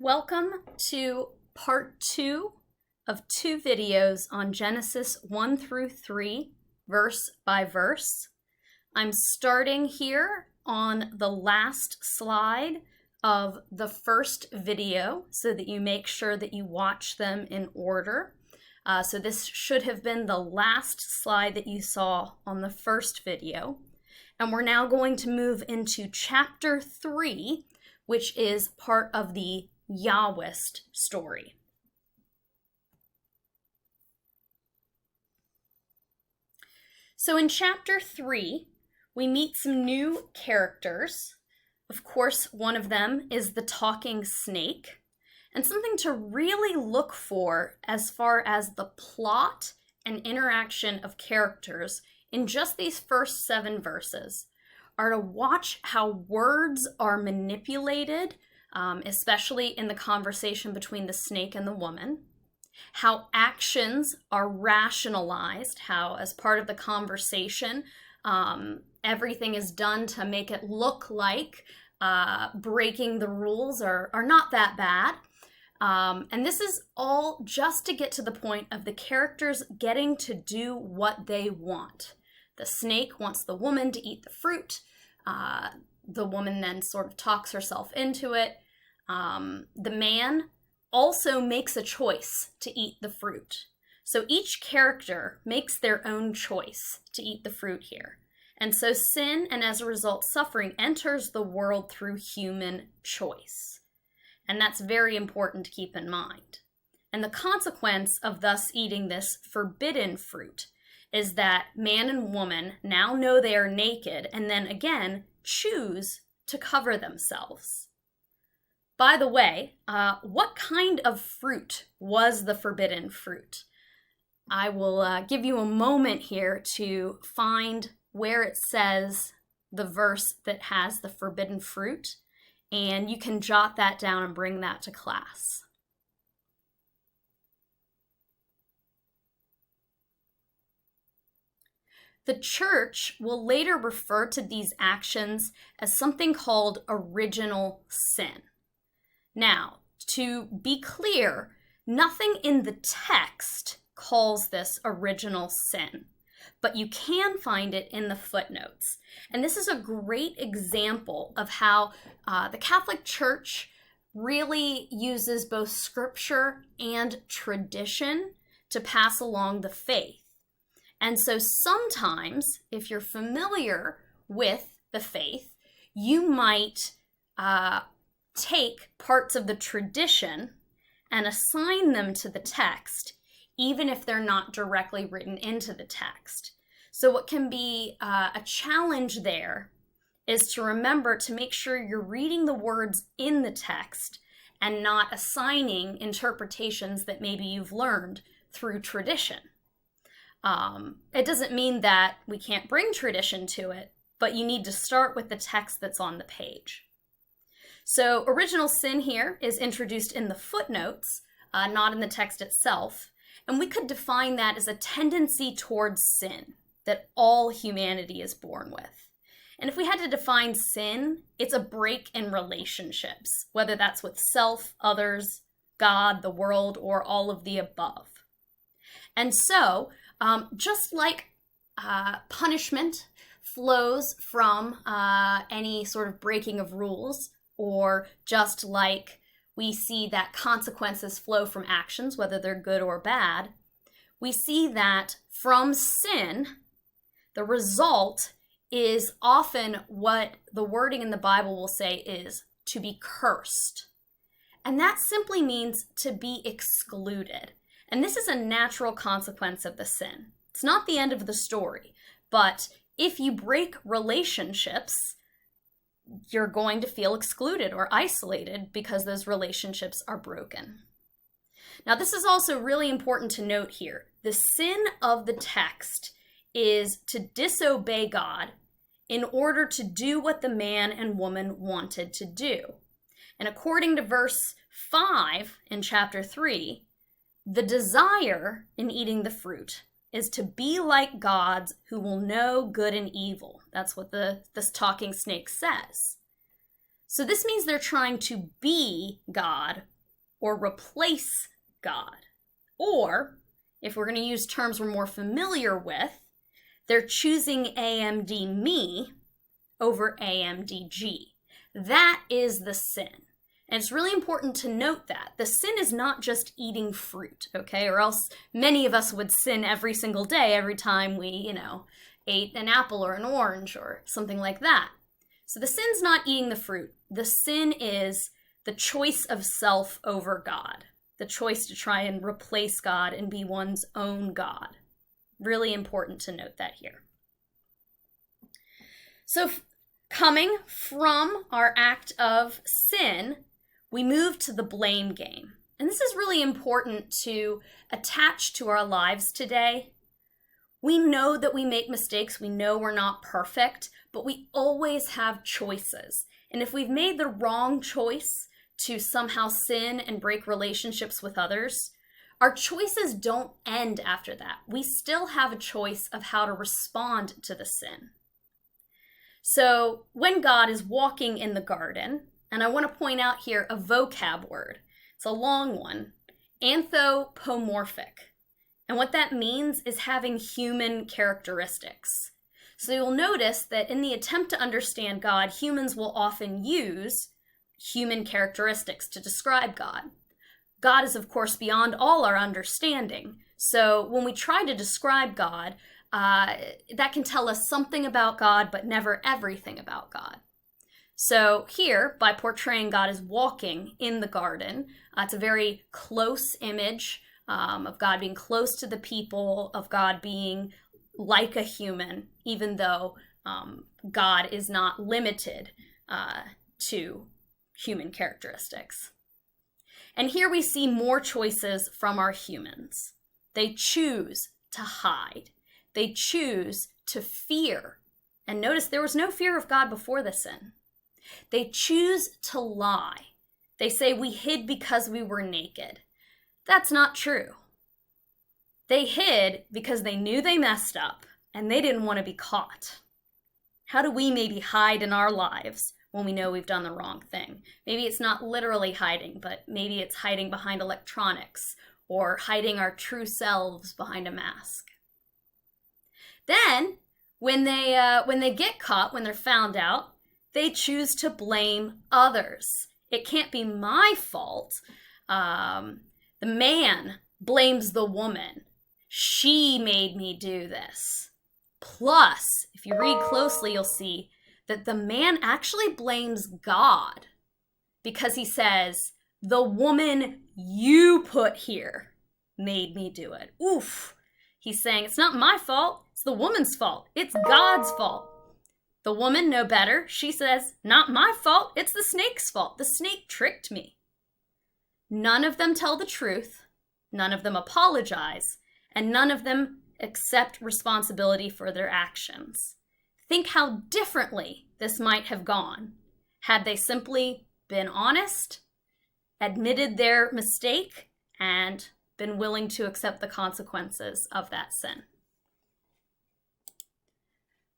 Welcome to part 2 of 2 videos on Genesis 1 through 3, verse by verse. I'm starting here on the last slide of the first video so that you make sure that you watch them in order. So this should have been the last slide that you saw on the first video. And we're now going to move into chapter 3, which is part of the Yahwist story. So in chapter 3, we meet some new characters. Of course, one of them is the talking snake. And something to really look for as far as the plot and interaction of characters in just these first 7 verses are to watch how words are manipulated, especially in the conversation between the snake and the woman, how actions are rationalized, how as part of the conversation, everything is done to make it look like breaking the rules are not that bad. And this is all just to get to the point of the characters getting to do what they want. The snake wants the woman to eat the fruit. The woman then sort of talks herself into it. The man also makes a choice to eat the fruit. So each character makes their own choice to eat the fruit here. And so sin, and as a result suffering, enters the world through human choice. And that's very important to keep in mind. And the consequence of thus eating this forbidden fruit is that man and woman now know they are naked and then again choose to cover themselves. By the way, what kind of fruit was the forbidden fruit? I will give you a moment here to find where it says the verse that has the forbidden fruit, and you can jot that down and bring that to class. The church will later refer to these actions as something called original sin. Now, to be clear, nothing in the text calls this original sin, but you can find it in the footnotes. And this is a great example of how the Catholic Church really uses both scripture and tradition to pass along the faith. And so sometimes, if you're familiar with the faith, you might take parts of the tradition and assign them to the text, even if they're not directly written into the text. So what can be a challenge there is to remember to make sure you're reading the words in the text and not assigning interpretations that maybe you've learned through tradition. It doesn't mean that we can't bring tradition to it, but you need to start with the text that's on the page. So original sin here is introduced in the footnotes, not in the text itself. And we could define that as a tendency towards sin that all humanity is born with. And if we had to define sin, it's a break in relationships, whether that's with self, others, God, the world, or all of the above. And so, just like punishment flows from any sort of breaking of rules, or just like we see that consequences flow from actions, whether they're good or bad, we see that from sin, the result is often what the wording in the Bible will say is to be cursed. And that simply means to be excluded. And this is a natural consequence of the sin. It's not the end of the story, but if you break relationships, you're going to feel excluded or isolated because those relationships are broken. Now, this is also really important to note here. The sin of the text is to disobey God in order to do what the man and woman wanted to do. And according to verse 5 in chapter 3, the desire in eating the fruit is to be like gods who will know good and evil. That's what this talking snake says. So this means they're trying to be God or replace God. Or, if we're going to use terms we're more familiar with, they're choosing AMD me over AMDG. That is the sin. And it's really important to note that. The sin is not just eating fruit, okay? Or else many of us would sin every single day, every time we, ate an apple or an orange or something like that. So the sin's not eating the fruit. The sin is the choice of self over God. The choice to try and replace God and be one's own God. Really important to note that here. So coming from our act of sin, we move to the blame game. And this is really important to attach to our lives today. We know that we make mistakes. We know we're not perfect, but we always have choices. And if we've made the wrong choice to somehow sin and break relationships with others, our choices don't end after that. We still have a choice of how to respond to the sin. So when God is walking in the garden, and I want to point out here a vocab word. It's a long one, anthropomorphic. And what that means is having human characteristics. So you'll notice that in the attempt to understand God, humans will often use human characteristics to describe God. God is, of course, beyond all our understanding. So when we try to describe God, that can tell us something about God, but never everything about God. So here, by portraying God as walking in the garden, it's a very close image of God being close to the people, of God being like a human, even though God is not limited to human characteristics. And here we see more choices from our humans. They choose to hide. They choose to fear. And notice there was no fear of God before the sin. They choose to lie. They say we hid because we were naked. That's not true. They hid because they knew they messed up and they didn't want to be caught. How do we maybe hide in our lives when we know we've done the wrong thing? Maybe it's not literally hiding, but maybe it's hiding behind electronics or hiding our true selves behind a mask. Then, when they get caught, when they're found out, they choose to blame others. It can't be my fault. The man blames the woman. She made me do this. Plus, if you read closely, you'll see that the man actually blames God because he says, the woman you put here made me do it. Oof. He's saying, it's not my fault. It's the woman's fault. It's God's fault. The woman, no better, she says, not my fault. It's the snake's fault. The snake tricked me. None of them tell the truth. None of them apologize. And none of them accept responsibility for their actions. Think how differently this might have gone had they simply been honest, admitted their mistake, and been willing to accept the consequences of that sin.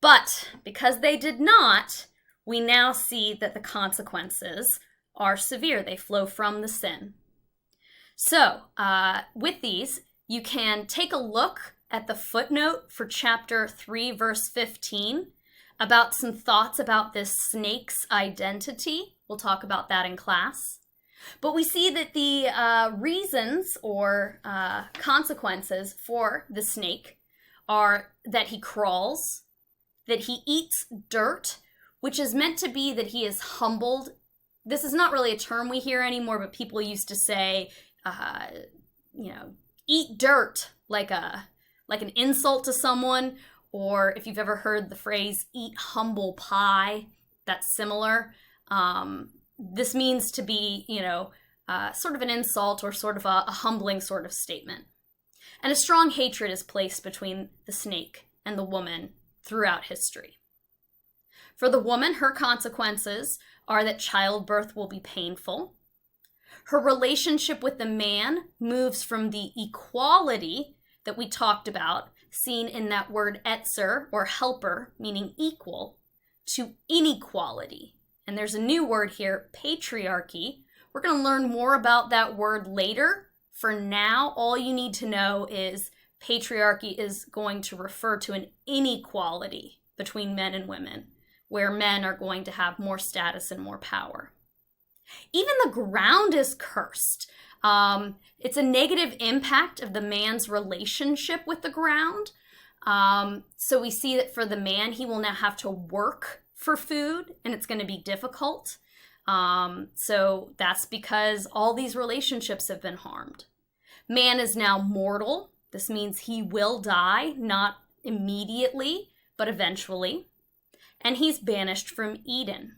But because they did not, we now see that the consequences are severe. They flow from the sin. So with these, you can take a look at the footnote for chapter 3, verse 15, about some thoughts about this snake's identity. We'll talk about that in class. But we see that the reasons or consequences for the snake are that he crawls, that he eats dirt, which is meant to be that he is humbled. This is not really a term we hear anymore, but people used to say, eat dirt like an insult to someone, or if you've ever heard the phrase, eat humble pie, that's similar. This means to be, sort of an insult or sort of a humbling sort of statement. And a strong hatred is placed between the snake and the woman throughout history. For the woman, her consequences are that childbirth will be painful. Her relationship with the man moves from the equality that we talked about, seen in that word etzer, or helper, meaning equal, to inequality. And there's a new word here, patriarchy, We're going to learn more about that word later. For now, all you need to know is patriarchy is going to refer to an inequality between men and women, where men are going to have more status and more power. Even the ground is cursed. It's a negative impact of the man's relationship with the ground. So we see that for the man, he will now have to work for food, and it's going to be difficult. So that's because all these relationships have been harmed. Man is now mortal. This means he will die, not immediately, but eventually. And he's banished from Eden.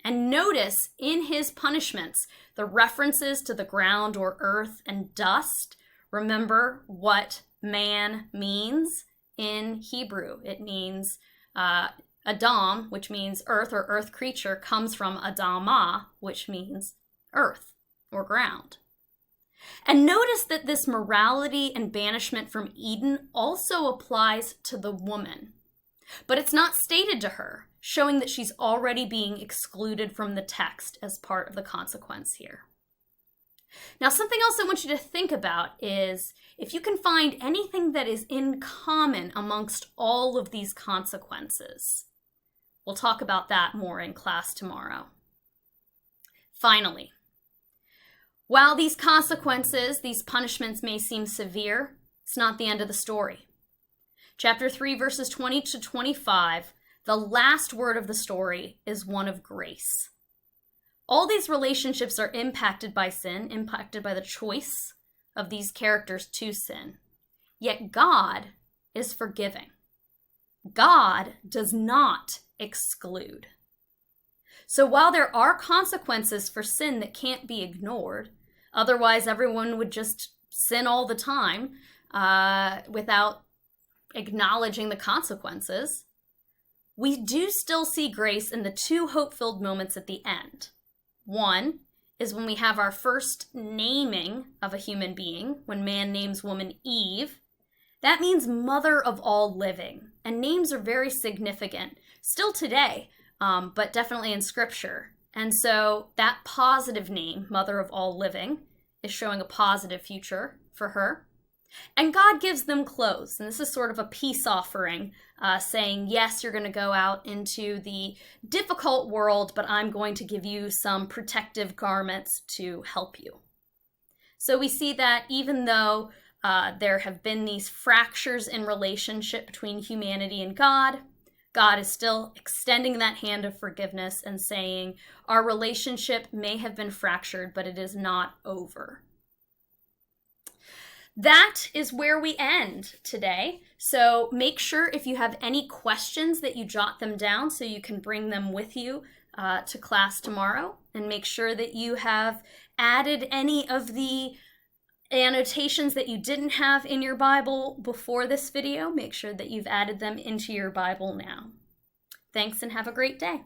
And notice in his punishments, the references to the ground or earth and dust. Remember what man means in Hebrew. It means Adam, which means earth or earth creature, comes from Adamah, which means earth or ground. And notice that this morality and banishment from Eden also applies to the woman. But it's not stated to her, showing that she's already being excluded from the text as part of the consequence here. Now, something else I want you to think about is if you can find anything that is in common amongst all of these consequences. We'll talk about that more in class tomorrow. Finally, while these consequences, these punishments may seem severe, it's not the end of the story. Chapter 3, verses 20 to 25, the last word of the story is one of grace. All these relationships are impacted by sin, impacted by the choice of these characters to sin. Yet God is forgiving. God does not exclude. So while there are consequences for sin that can't be ignored, otherwise everyone would just sin all the time without acknowledging the consequences, we do still see grace in the two hope-filled moments at the end. One is when we have our first naming of a human being, when man names woman Eve. That means mother of all living, and names are very significant, still today, but definitely in Scripture. And so that positive name, mother of all living, is showing a positive future for her. And God gives them clothes, and this is sort of a peace offering, saying, yes, you're going to go out into the difficult world, but I'm going to give you some protective garments to help you. So we see that even though there have been these fractures in relationship between humanity and God, God is still extending that hand of forgiveness and saying, our relationship may have been fractured, but it is not over. That is where we end today. So make sure if you have any questions that you jot them down so you can bring them with you to class tomorrow. And make sure that you have added any of the annotations that you didn't have in your Bible before this video. Make sure that you've added them into your Bible now. Thanks and have a great day.